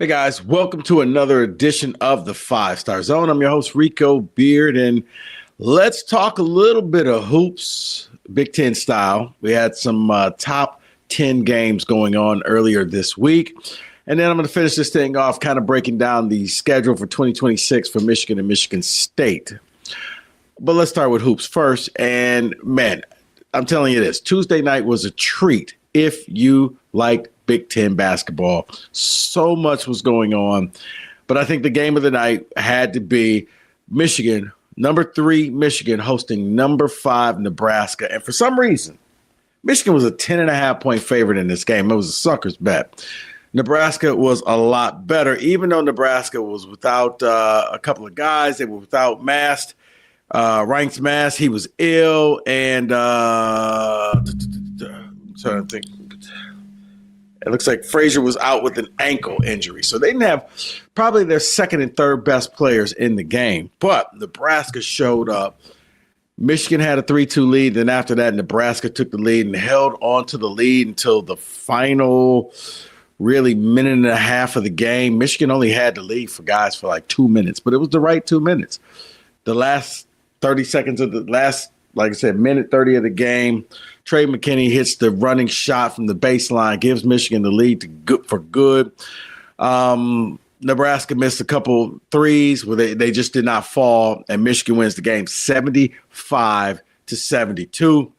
Hey guys, welcome to another edition of the Five Star Zone. I'm your host, Rico Beard, and let's talk a little bit of hoops, Big Ten style. We had some top 10 games going on earlier this week. And then I'm going to finish this thing off kind of breaking down the schedule for 2026 for Michigan and Michigan State. But let's start with hoops first. And man, I'm telling you this, Tuesday night was a treat if you like Big Ten basketball. So much was going on. But I think the game of the night had to be Michigan, number 3 Michigan hosting number 5 Nebraska. And for some reason, Michigan was a 10.5-point favorite in this game. It was a sucker's bet. Nebraska was a lot better, even though Nebraska was without a couple of guys. They were without Mast. Reince Mast, he was ill. And I'm trying to think. It looks like Frazier was out with an ankle injury. So they didn't have probably their second and third best players in the game. But Nebraska showed up. Michigan had a 3-2 lead. Then after that, Nebraska took the lead and held on to the lead until the final really minute and a half of the game. Michigan only had the lead for like 2 minutes, but it was the right 2 minutes. The last 30 seconds of the last, like I said, minute 30 of the game, Trey McKinney hits the running shot from the baseline, gives Michigan the lead for good. Nebraska missed a couple threes where they just did not fall, and Michigan wins the game 75-72.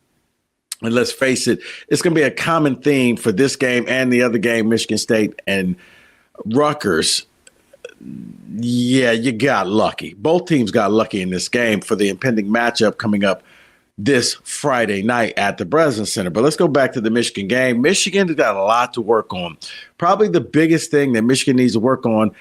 And let's face it, it's going to be a common theme for this game and the other game, Michigan State and Rutgers. Yeah, you got lucky. Both teams got lucky in this game for the impending matchup coming up this Friday night at the Breslin Center. But let's go back to the Michigan game. Michigan has got a lot to work on. Probably the biggest thing that Michigan needs to work on,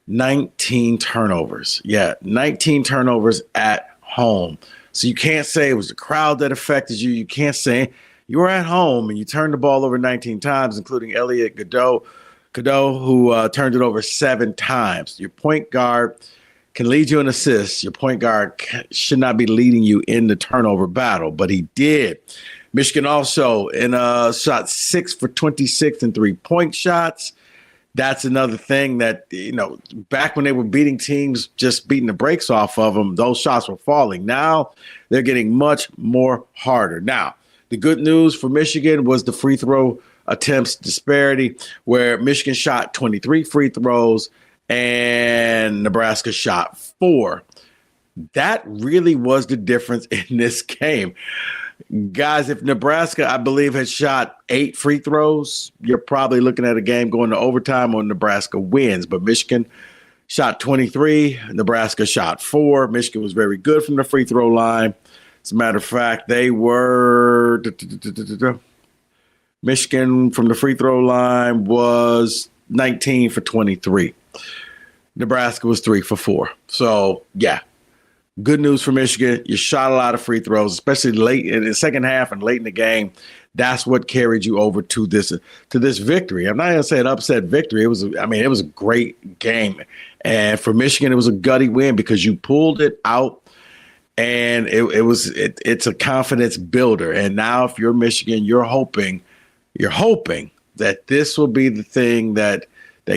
19 turnovers. Yeah, 19 turnovers at home. So you can't say it was the crowd that affected you. You can't say you were at home and you turned the ball over 19 times, including Elliot Cadeau, who turned it over 7 times. Your point guard can lead you in assists. Your point guard should not be leading you in the turnover battle, but he did. Michigan also shot 6 for 26 in 3-point shots. That's another thing that, back when they were beating teams, just beating the brakes off of them, those shots were falling. Now they're getting much more harder. Now, the good news for Michigan was the free throw attempts disparity, where Michigan shot 23 free throws and Nebraska shot 4. That really was the difference in this game. Guys, if Nebraska, I believe, had shot 8 free throws, you're probably looking at a game going to overtime or Nebraska wins. But Michigan shot 23. Nebraska shot 4. Michigan was very good from the free throw line. As a matter of fact, they were Michigan from the free throw line was 19 for 23. Nebraska was 3 for 4. So, yeah, good news for Michigan. You shot a lot of free throws, especially late in the second half and late in the game. That's what carried you over to this victory. I'm not going to say an upset victory. It was a great game. And for Michigan, it was a gutty win because you pulled it out, and it's a confidence builder. And now if you're Michigan, you're hoping that this will be the thing that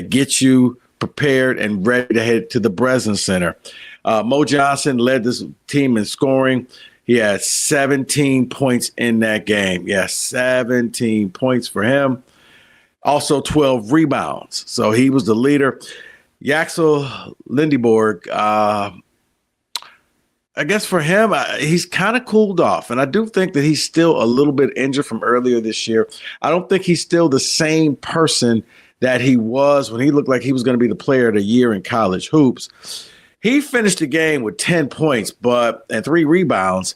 gets you prepared and ready to head to the Breslin Center. Mo Johnson led this team in scoring. He had 17 points in that game. Yeah, 17 points for him. Also 12 rebounds. So he was the leader. Yaxel Lindeborg, I guess for him, he's kind of cooled off. And I do think that he's still a little bit injured from earlier this year. I don't think he's still the same person that he was when he looked like he was going to be the player of the year in college hoops. He finished the game with 10 points and 3 rebounds.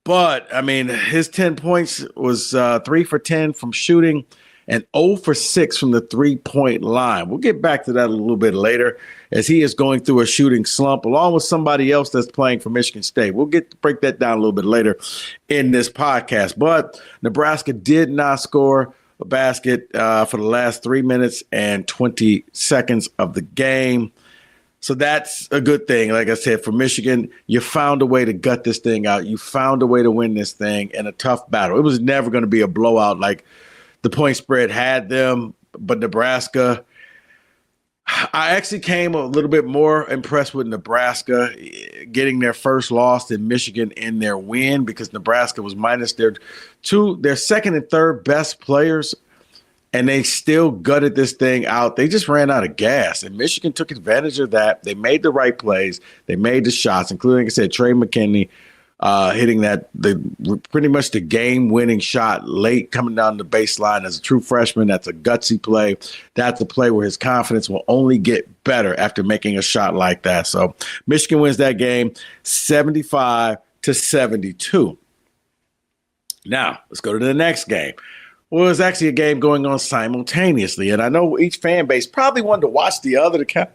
But, his 10 points was 3 for 10 from shooting and 0 for 6 from the 3-point line. We'll get back to that a little bit later as he is going through a shooting slump along with somebody else that's playing for Michigan State. We'll break that down a little bit later in this podcast. But Nebraska did not score a basket for the last 3 minutes and 20 seconds of the game. So that's a good thing. Like I said, for Michigan, you found a way to gut this thing out. You found a way to win this thing in a tough battle. It was never going to be a blowout like the point spread had them, but Nebraska, I actually came a little bit more impressed with Nebraska getting their first loss than Michigan in their win, because Nebraska was minus their second and third best players, and they still gutted this thing out. They just ran out of gas, and Michigan took advantage of that. They made the right plays. They made the shots, including, like I said, Trey McKinney hitting pretty much the game-winning shot late coming down the baseline as a true freshman. That's a gutsy play. That's a play where his confidence will only get better after making a shot like that. So Michigan wins that game 75-72. Now, let's go to the next game. Well, it was actually a game going on simultaneously, and I know each fan base probably wanted to watch the other to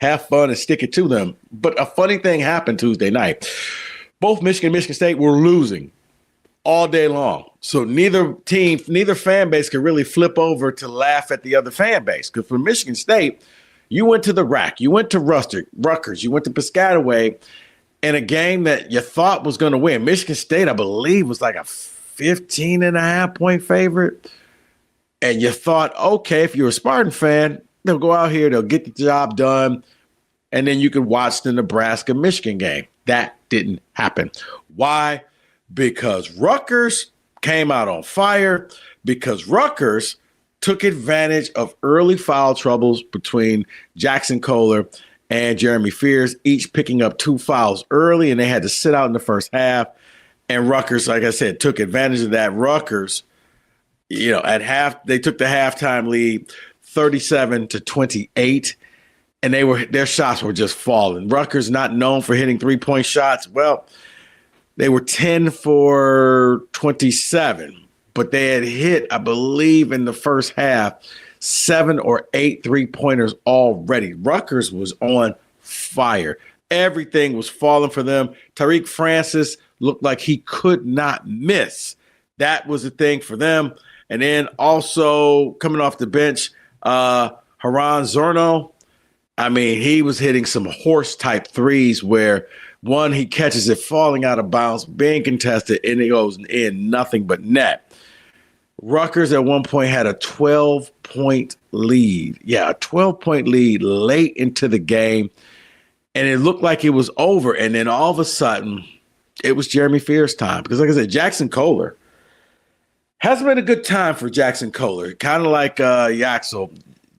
have fun and stick it to them. But a funny thing happened Tuesday night. Both Michigan and Michigan State were losing all day long. So neither fan base could really flip over to laugh at the other fan base. Because for Michigan State, you went to the rack, you went to Rutgers, you went to Piscataway in a game that you thought was going to win. Michigan State, I believe, was like a 15.5-point favorite. And you thought, okay, if you're a Spartan fan, they'll go out here, they'll get the job done, and then you could watch the Nebraska-Michigan game. That didn't happen. Why? Because Rutgers came out on fire, because Rutgers took advantage of early foul troubles between Jackson Kohler and Jeremy Fears, each picking up 2 fouls early, and they had to sit out in the first half. And Rutgers, like I said, took advantage of that. Rutgers, at half, they took the halftime lead 37-28. And their shots were just falling. Rutgers, not known for hitting 3-point shots. Well, they were 10 for 27, but they had hit, I believe, in the first half, 7 or 8 3-pointers already. Rutgers was on fire. Everything was falling for them. Tariq Francis looked like he could not miss. That was the thing for them. And then also coming off the bench, Haran Zorno. I mean, he was hitting some horse-type threes where, one, he catches it falling out of bounds, being contested, and it goes in nothing but net. Rutgers at one point had a 12-point lead. Yeah, a 12-point lead late into the game, and it looked like it was over. And then all of a sudden, it was Jeremy Fears' time. Because, like I said, Jackson Kohler hasn't been a good time for Jackson Kohler. Kind of like Yaxel.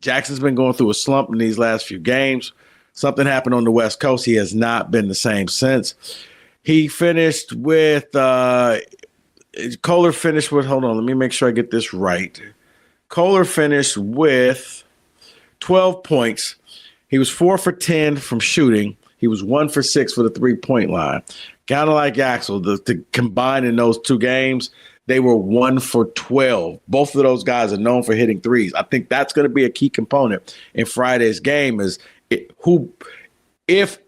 Jackson's been going through a slump in these last few games. Something happened on the West Coast. He has not been the same since. He finished with Kohler finished with, hold on, let me make sure I get this right. Kohler finished with 12 points. He was 4 for 10 from shooting. He was 1 for 6 for the 3-point line. Kind of like Axel, to combine in those 2 games, they were 1 for 12. Both of those guys are known for hitting threes. I think that's going to be a key component in Friday's game is if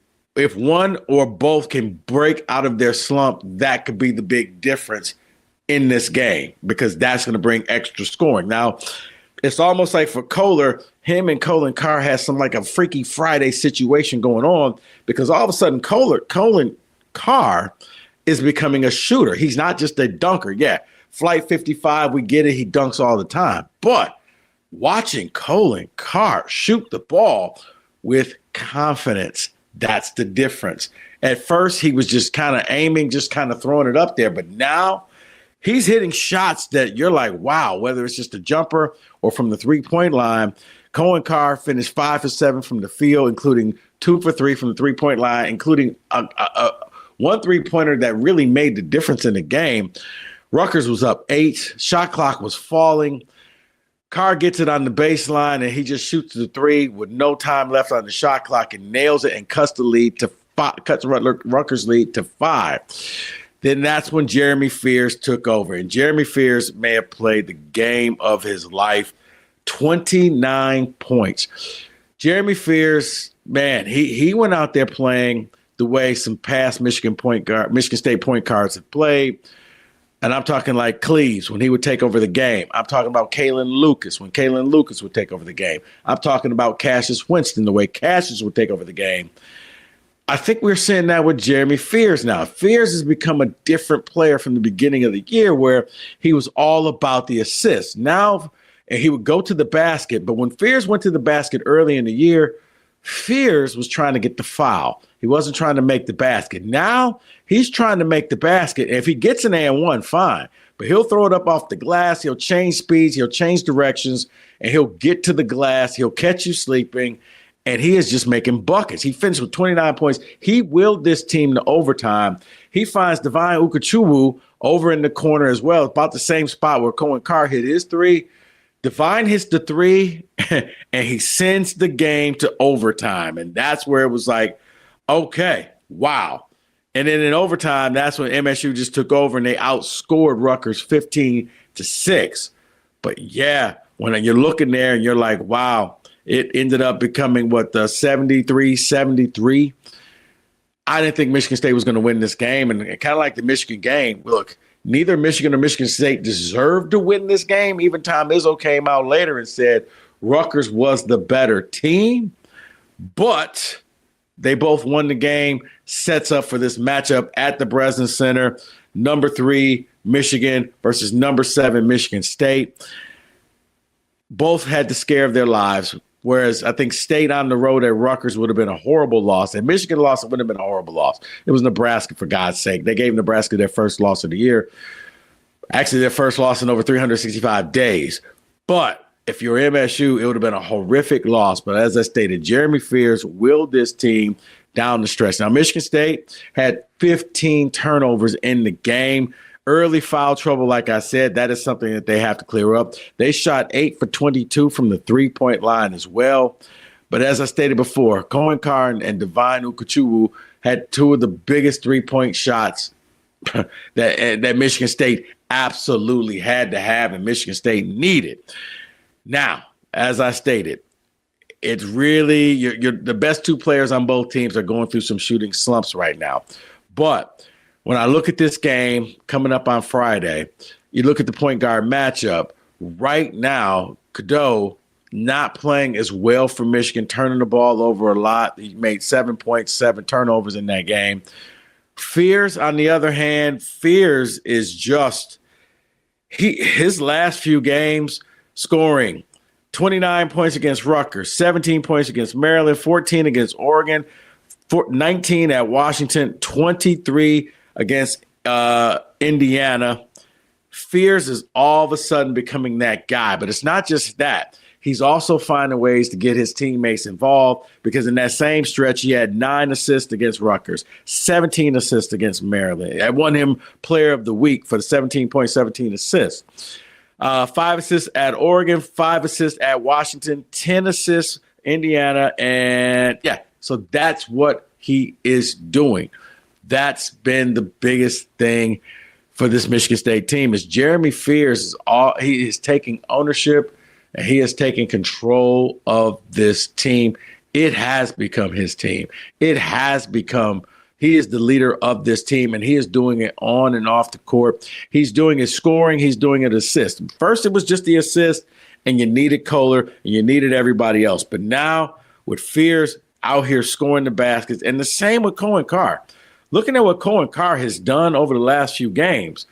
one or both can break out of their slump, that could be the big difference in this game because that's going to bring extra scoring. Now, it's almost like for Kohler, him and Colin Carr has some like a Freaky Friday situation going on because all of a sudden Colin Carr is becoming a shooter. He's not just a dunker. Yeah, Flight 55, we get it. He dunks all the time. But watching Colin Carr shoot the ball with confidence, that's the difference. At first, he was just kind of aiming, just kind of throwing it up there. But now he's hitting shots that you're like, wow, whether it's just a jumper or from the 3-point line. Colin Carr finished 5 for 7 from the field, including 2 for 3 from the 3-point line, including one 3-pointer that really made the difference in the game. Rutgers was up 8. Shot clock was falling. Carr gets it on the baseline, and he just shoots the 3 with no time left on the shot clock and nails it and cuts Rutgers' lead to 5. Then that's when Jeremy Fears took over. And Jeremy Fears may have played the game of his life, 29 points. Jeremy Fears, man, he went out there playing the way some past Michigan State point guards have played. And I'm talking like Cleves when he would take over the game. I'm talking about Kalen Lucas when Kalen Lucas would take over the game. I'm talking about Cassius Winston, the way Cassius would take over the game. I think we're seeing that with Jeremy Fears now. Fears has become a different player from the beginning of the year where he was all about the assists. Now, and he would go to the basket, but when Fears went to the basket early in the year, Fears was trying to get the foul. He wasn't trying to make the basket. Now he's trying to make the basket. If he gets an and one, fine. But he'll throw it up off the glass. He'll change speeds. He'll change directions. And he'll get to the glass. He'll catch you sleeping. And he is just making buckets. He finished with 29 points. He willed this team to overtime. He finds Divine Ukachuwu over in the corner as well, about the same spot where Cohen Carr hit his three. Divine hits the three, and he sends the game to overtime. And that's where it was like, okay, wow. And then in overtime, that's when MSU just took over and they outscored Rutgers 15-6. But yeah, when you're looking there and you're like, wow, it ended up becoming the 73-73. I didn't think Michigan State was going to win this game. And kind of like the Michigan game, look, neither Michigan or Michigan State deserved to win this game. Even Tom Izzo came out later and said Rutgers was the better team, but they both won the game. Sets up for this matchup at the Breslin Center. Number 3, Michigan versus number 7, Michigan State. Both had the scare of their lives, whereas I think State on the road at Rutgers would have been a horrible loss, and Michigan loss would have been a horrible loss. It was Nebraska, for God's sake. They gave Nebraska their first loss of the year. Actually, their first loss in over 365 days. But if you're MSU, it would have been a horrific loss. But as I stated, Jeremy Fears willed this team down the stretch. Now, Michigan State had 15 turnovers in the game. Early foul trouble, like I said, that is something that they have to clear up. They shot 8 for 22 from the three-point line as well. But as I stated before, Cohen Carr and Divine Ukachuwu had 2 of the biggest three-point shots that Michigan State absolutely had to have and Michigan State needed. Now, as I stated, it's really you're the best 2 players on both teams are going through some shooting slumps right now. But when I look at this game coming up on Friday, you look at the point guard matchup. Right now, Cadeau not playing as well for Michigan, turning the ball over a lot. He made 7 points, 7 turnovers in that game. Fears, on the other hand, Fears is just his last few games scoring 29 points against Rutgers, 17 points against Maryland, 14 against Oregon, 19 at Washington, 23 against Indiana. Fears is all of a sudden becoming that guy. But it's not just that. He's also finding ways to get his teammates involved, because in that same stretch, he had 9 assists against Rutgers, 17 assists against Maryland. I won him Player of the Week for the 17 points, 17 assists. 5 assists at Oregon, 5 assists at Washington, 10 assists Indiana. And yeah, so that's what he is doing. That's been the biggest thing for this Michigan State team is Jeremy Fears he is taking ownership and he is taking control of this team. It has become his team. He is the leader of this team, and he is doing it on and off the court. He's doing his scoring. He's doing it assist. First, it was just the assist, and you needed Kohler, and you needed everybody else. But now, with Fears out here scoring the baskets, and the same with Cohen Carr. Looking at what Cohen Carr has done over the last few games,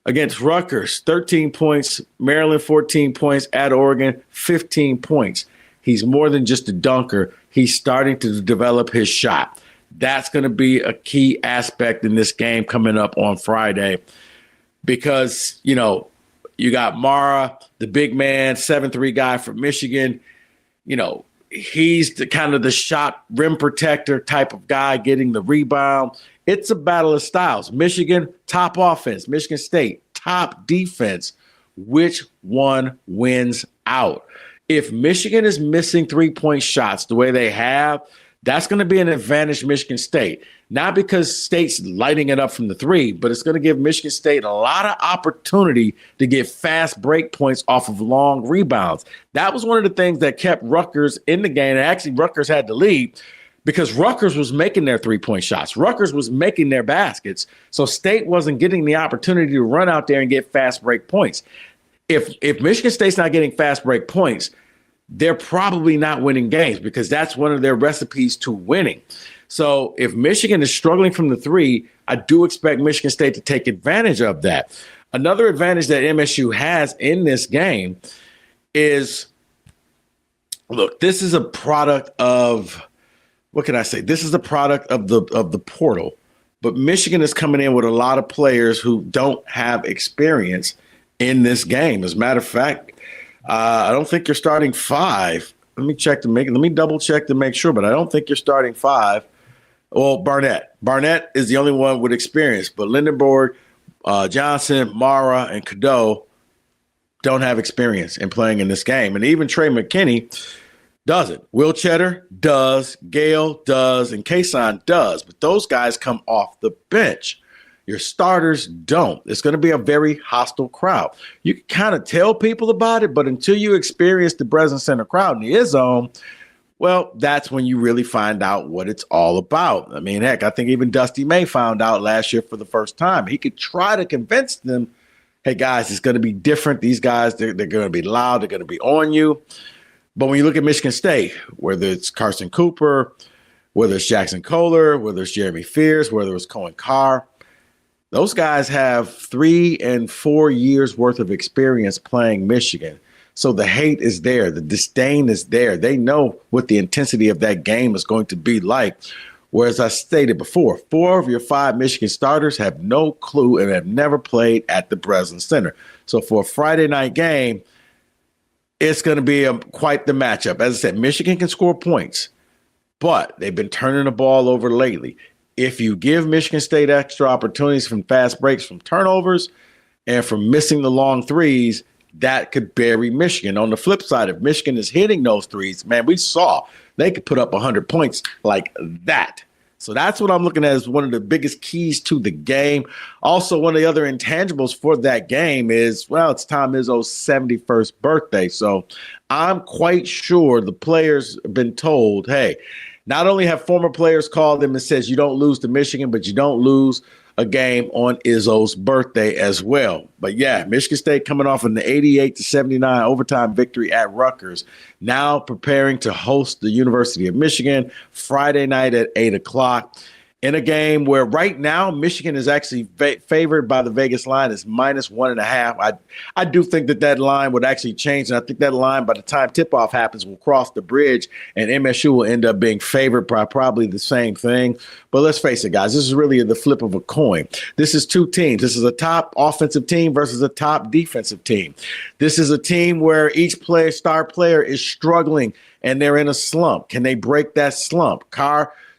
against Rutgers, 13 points, Maryland, 14 points, at Oregon, 15 points. He's more than just a dunker. He's starting to develop his shot. That's going to be a key aspect in this game coming up on Friday because, you got Mara, the big man, 7'3" guy from Michigan. He's the kind of the shot rim protector type of guy getting the rebound. It's a battle of styles. Michigan, top offense. Michigan State, top defense. Which one wins out? If Michigan is missing 3-point shots the way they have, that's going to be an advantage to Michigan State. Not because State's lighting it up from the 3, but it's going to give Michigan State a lot of opportunity to get fast break points off of long rebounds. That was one of the things that kept Rutgers in the game. And actually, Rutgers had the lead because Rutgers was making their 3-point shots. Rutgers was making their baskets. So State wasn't getting the opportunity to run out there and get fast break points. If Michigan State's not getting fast break points, they're probably not winning games because that's one of their recipes to winning. So if Michigan is struggling from the 3, I do expect Michigan State to take advantage of that. Another advantage that MSU has in this game is Look, this is a product of, what can I say? This is a product of the portal. But Michigan is coming in with a lot of players who don't have experience in this game. As a matter of fact, I don't think you're starting five. Let me double check to make sure, but I don't think you're starting five. Well, Barnett is the only one with experience, but Lindenborg, Johnson, Mara, and Cadeau don't have experience in playing in this game. And even Trey McKinney doesn't. Will Cheddar does, Gale does, and Kason does. But those guys come off the bench. Your starters don't. It's going to be a very hostile crowd. You can kind of tell people about it, but until you experience the Breslin Center crowd in the zone, well, that's when you really find out what it's all about. I mean, heck, I think even Dusty May found out last year for the first time. He could try to convince them, hey, guys, it's going to be different. These guys, they're going to be loud. They're going to be on you. But when you look at Michigan State, whether it's Carson Cooper, whether it's Jackson Kohler, whether it's Jeremy Fears, whether it's Cohen Carr, those guys have 3 and 4 years worth of experience playing Michigan. So the hate is there. The disdain is there. They know what the intensity of that game is going to be like. Whereas I stated before, 4 of your 5 Michigan starters have no clue and have never played at the Breslin Center. So for a Friday night game, it's going to be quite the matchup. As I said, Michigan can score points, but they've been turning the ball over lately. If you give Michigan State extra opportunities from fast breaks, from turnovers, and from missing the long threes, that could bury Michigan. On the flip side, if Michigan is hitting those threes, man, we saw they could put up 100 points like that. So that's what I'm looking at as one of the biggest keys to the game. Also, one of the other intangibles for that game is, well, it's Tom Izzo's 71st birthday. So I'm quite sure the players have been told, hey, not only have former players called them and says you don't lose to Michigan, but you don't lose a game on Izzo's birthday as well. But yeah, Michigan State coming off an 88-79 overtime victory at Rutgers, now preparing to host the University of Michigan Friday night at 8 o'clock. In a game where right now Michigan is actually favored by the Vegas line is -1.5. I do think that line would actually change, and I think that line by the time tip-off happens will cross the bridge, and MSU will end up being favored by probably the same thing. But let's face it, guys, this is really the flip of a coin. This is 2 teams. This is a top offensive team versus a top defensive team. This is a team where each star player is struggling, and they're in a slump. Can they break that slump?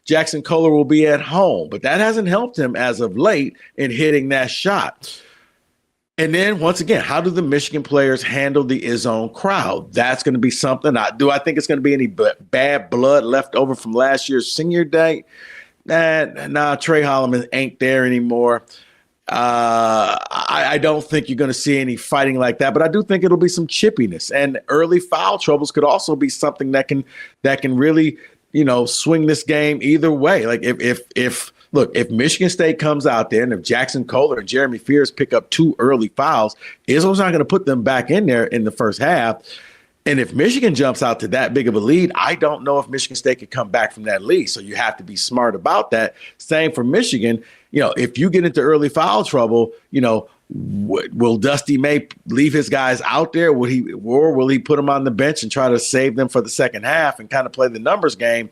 Jackson Kohler will be at home, but that hasn't helped him as of late in hitting that shot. And then, once again, how do the Michigan players handle the Izzone crowd? That's going to be something. Do I think it's going to be any bad blood left over from last year's senior day? Nah, Trey Holloman ain't there anymore. I don't think you're going to see any fighting like that, but I do think it'll be some chippiness. And early foul troubles could also be something that can really swing this game either way. Like if Michigan State comes out there and if Jackson Kohler and Jeremy Fears pick up 2 early fouls, Izzo's not going to put them back in there in the first half. And if Michigan jumps out to that big of a lead, I don't know if Michigan State could come back from that lead. So you have to be smart about that. Same for Michigan. If you get into early foul trouble, will Dusty May leave his guys out there? Will he put them on the bench and try to save them for the second half and kind of play the numbers game?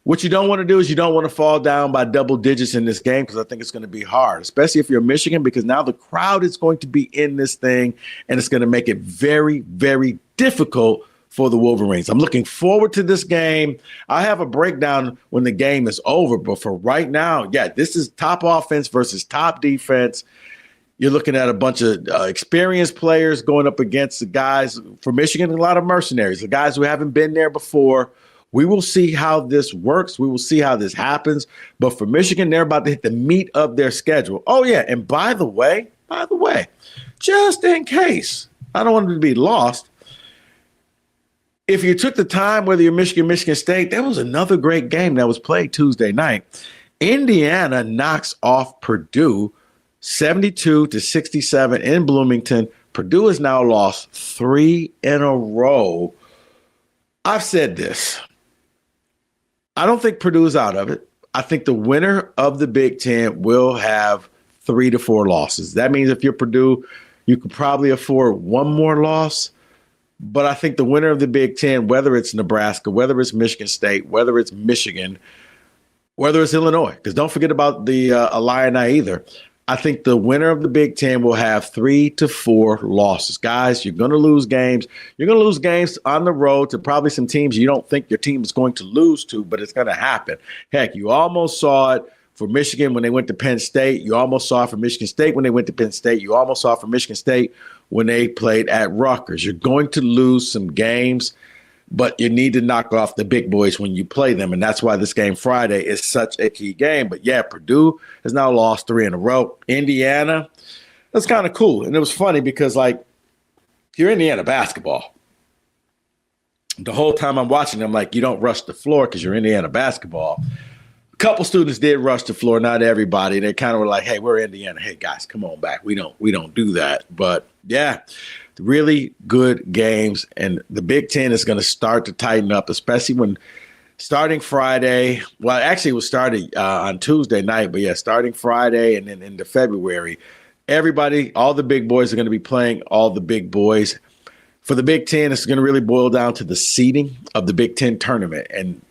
What you don't want to do is you don't want to fall down by double digits in this game, because I think it's going to be hard, especially if you're Michigan, because now the crowd is going to be in this thing, and it's going to make it very, very difficult for the Wolverines. I'm looking forward to this game. I have a breakdown when the game is over, but for right now, yeah, this is top offense versus top defense. You're looking at a bunch of experienced players going up against the guys for Michigan, a lot of mercenaries, the guys who haven't been there before. We will see how this works. We will see how this happens. But for Michigan, they're about to hit the meat of their schedule. Oh, yeah. And by the way, just in case, I don't want it to be lost. If you took the time, whether you're Michigan State, there was another great game that was played Tuesday night. Indiana knocks off Purdue 72-67 in Bloomington. Purdue has now lost 3 in a row. I've said this. I don't think Purdue is out of it. I think the winner of the Big Ten will have 3 to 4 losses. That means if you're Purdue, you could probably afford one more loss. But I think the winner of the Big Ten, whether it's Nebraska, whether it's Michigan State, whether it's Michigan, whether it's Illinois, because don't forget about the Illini either. I think the winner of the Big Ten will have 3 to 4 losses. Guys, you're going to lose games. You're going to lose games on the road to probably some teams you don't think your team is going to lose to, but it's going to happen. Heck, you almost saw it for Michigan when they went to Penn State. You almost saw it for Michigan State when they went to Penn State. You almost saw it for Michigan State when they played at Rutgers. You're going to lose some games, but you need to knock off the big boys when you play them, and that's why this game Friday is such a key game. But, yeah, Purdue has now lost 3 in a row. Indiana, that's kind of cool. And it was funny because, like, you're Indiana basketball. The whole time I'm watching, I'm like, you don't rush the floor because you're Indiana basketball. A couple students did rush the floor, not everybody. They kind of were like, hey, we're Indiana. Hey, guys, come on back. We don't do that. But, yeah, really good games. And the Big Ten is going to start to tighten up, especially when starting Friday. Well, actually, it was started on Tuesday night. But, yeah, starting Friday and then into February, everybody, all the big boys are going to be playing all the big boys. For the Big Ten, it's going to really boil down to the seeding of the Big Ten tournament. And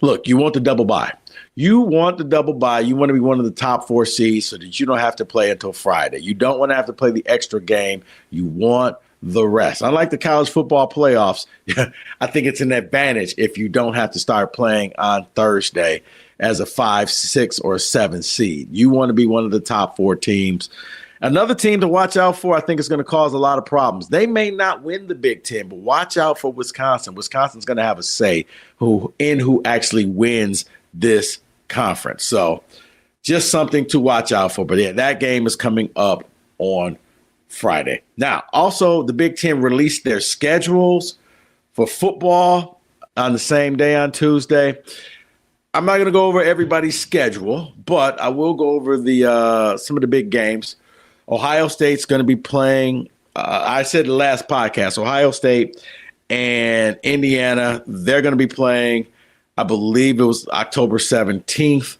look, you want the double bye. You want the double bye. You want to be one of the top 4 seeds so that you don't have to play until Friday. You don't want to have to play the extra game. You want the rest. Unlike the college football playoffs, I think it's an advantage if you don't have to start playing on Thursday as a 5, 6, or 7 seed. You want to be one of the top 4 teams. Another team to watch out for, I think, is going to cause a lot of problems. They may not win the Big Ten, but watch out for Wisconsin. Wisconsin's going to have a say who actually wins this conference. So just something to watch out for. But, yeah, that game is coming up on Friday. Now, also, the Big Ten released their schedules for football on the same day on Tuesday. I'm not going to go over everybody's schedule, but I will go over the some of the big games. Ohio State's going to be playing, I said the last podcast, Ohio State and Indiana, they're going to be playing, I believe it was October 17th.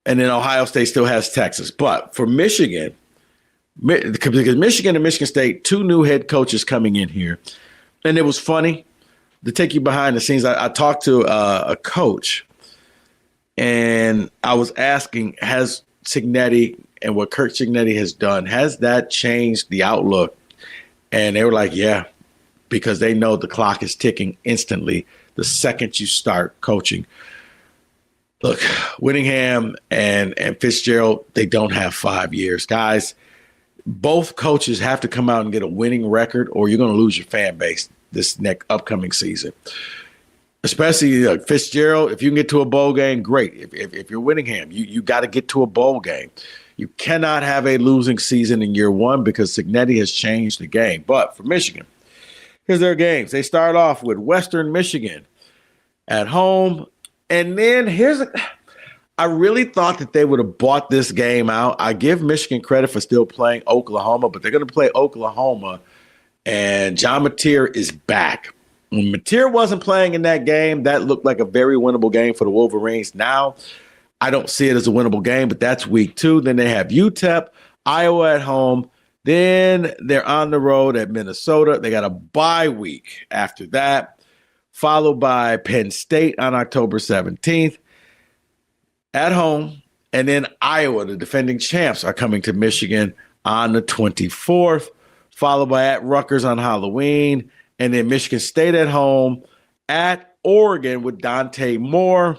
And then Ohio State still has Texas. But for Michigan, because Michigan and Michigan State, 2 new head coaches coming in here. And it was funny to take you behind the scenes. I talked to a coach, and I was asking, has Cignetti and what Kirk Cignetti has done, has that changed the outlook? And they were like, yeah, because they know the clock is ticking instantly the second you start coaching. Look, Whittingham and Fitzgerald, they don't have 5 years. Guys, both coaches have to come out and get a winning record, or you're going to lose your fan base this next upcoming season. Especially Fitzgerald, if you can get to a bowl game, great. If you're Whittingham, you got to get to a bowl game. You cannot have a losing season in year 1 because Cignetti has changed the game. But for Michigan, here's their games. They start off with Western Michigan at home. And then I really thought that they would have bought this game out. I give Michigan credit for still playing Oklahoma, but they're going to play Oklahoma, and John Mateer is back. When Mateer wasn't playing in that game, that looked like a very winnable game for the Wolverines. Now, I don't see it as a winnable game, but that's week 2. Then they have UTEP, Iowa at home. Then they're on the road at Minnesota. They got a bye week after that, followed by Penn State on October 17th at home. And then Iowa, the defending champs, are coming to Michigan on the 24th, followed by at Rutgers on Halloween. And then Michigan State at home, at Oregon with Dante Moore,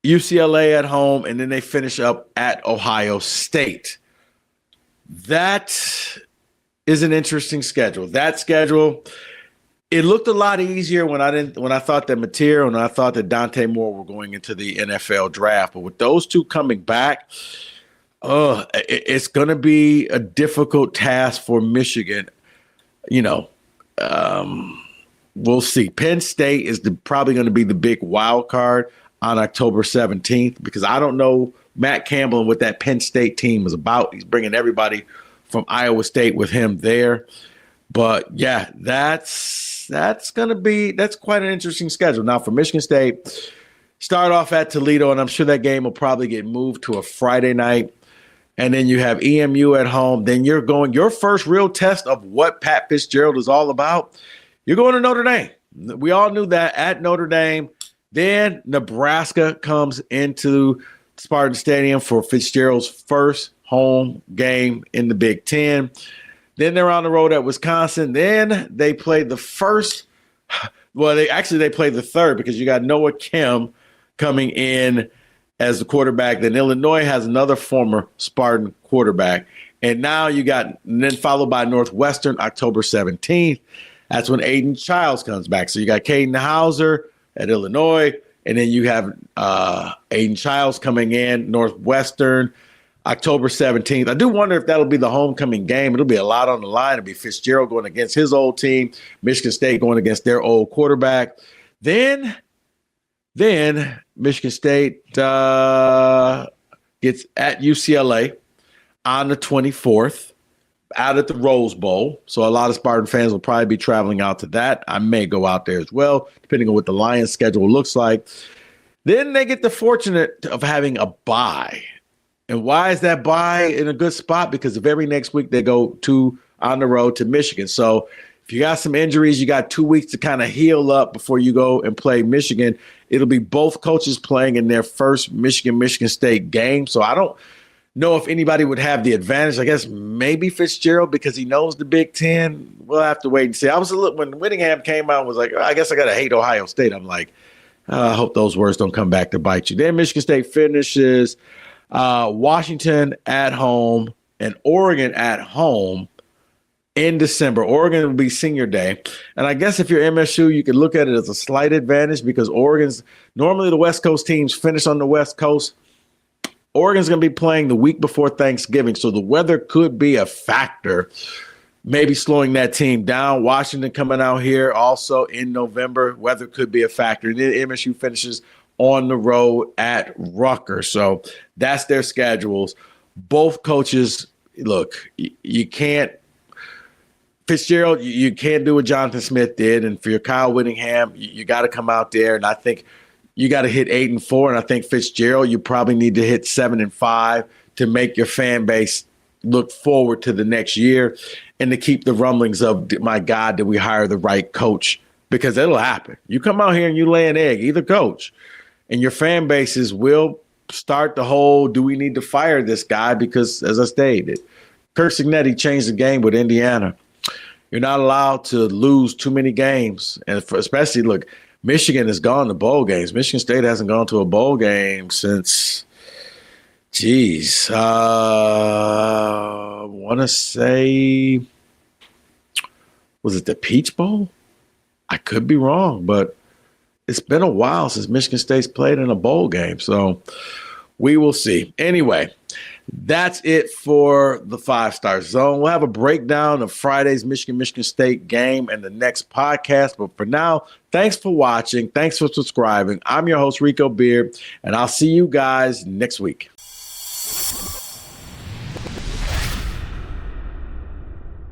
UCLA at home, and then they finish up at Ohio State. That is an interesting schedule. That schedule, it looked a lot easier when I thought that Mateer and I thought that Dante Moore were going into the NFL draft. But with those 2 coming back, it's going to be a difficult task for Michigan. We'll see. Penn State is probably going to be the big wild card on October 17th because I don't know Matt Campbell and what that Penn State team is about. He's bringing everybody from Iowa State with him there. But, yeah, that's quite an interesting schedule. Now, for Michigan State, start off at Toledo, and I'm sure that game will probably get moved to a Friday night. and then you have EMU at home. Then you're going your first real test of what Pat Fitzgerald is all about. You're going to Notre Dame. We all knew that at Notre Dame. Then Nebraska comes into Spartan Stadium for Fitzgerald's first home game in the Big Ten. Then they're on the road at Wisconsin. Then they play the first. Well, they played the third because you got Noah Kim coming in as the quarterback. Then Illinois has another former Spartan quarterback. And now and then followed by Northwestern October 17th. That's when Aiden Childs comes back. So you got Caden Hauser at Illinois, and then you have Aiden Childs coming in, Northwestern, October 17th. I do wonder if that'll be the homecoming game. It'll be a lot on the line. It'll be Fitzgerald going against his old team, Michigan State going against their old quarterback. Then Michigan State gets at UCLA on the 24th. Out at the Rose Bowl. So a lot of Spartan fans will probably be traveling out to that. I may go out there as well, depending on what the Lions schedule looks like. Then they get the fortunate of having a bye. And why is that bye in a good spot? Because the very next week they go on the road to Michigan. So if you got some injuries, you got 2 weeks to kind of heal up before you go and play Michigan. It'll be both coaches playing in their first Michigan State game. So I don't know if anybody would have the advantage. I guess maybe Fitzgerald because he knows the Big Ten. We'll have to wait and see. I was when Whittingham came out and was like, I guess I got to hate Ohio State. I'm like, I hope those words don't come back to bite you. Then Michigan State finishes Washington at home and Oregon at home in December. Oregon will be senior day. And I guess if you're MSU, you can look at it as a slight advantage because normally the West Coast teams finish on the West Coast. Oregon's going to be playing the week before Thanksgiving, so the weather could be a factor, maybe slowing that team down. Washington coming out here also in November, weather could be a factor. And then MSU finishes on the road at Rutgers. So that's their schedules. Both coaches, look, you can't – Fitzgerald, you can't do what Jonathan Smith did. And for your Kyle Whittingham, you got to come out there, and I think – you got to hit 8-4, and I think Fitzgerald, you probably need to hit 7-5 to make your fan base look forward to the next year and to keep the rumblings of, my God, did we hire the right coach? Because it'll happen. You come out here and you lay an egg, either coach, and your fan bases will start the whole, do we need to fire this guy? Because, as I stated, Kirk Cignetti changed the game with Indiana. You're not allowed to lose too many games, and especially, look, Michigan has gone to bowl games. Michigan State hasn't gone to a bowl game since, I want to say, was it the Peach Bowl? I could be wrong, but it's been a while since Michigan State's played in a bowl game. So we will see. Anyway, that's it for the 5-Star Zone. We'll have a breakdown of Friday's Michigan State game and the next podcast. But for now, thanks for watching. Thanks for subscribing. I'm your host, Rico Beard, and I'll see you guys next week.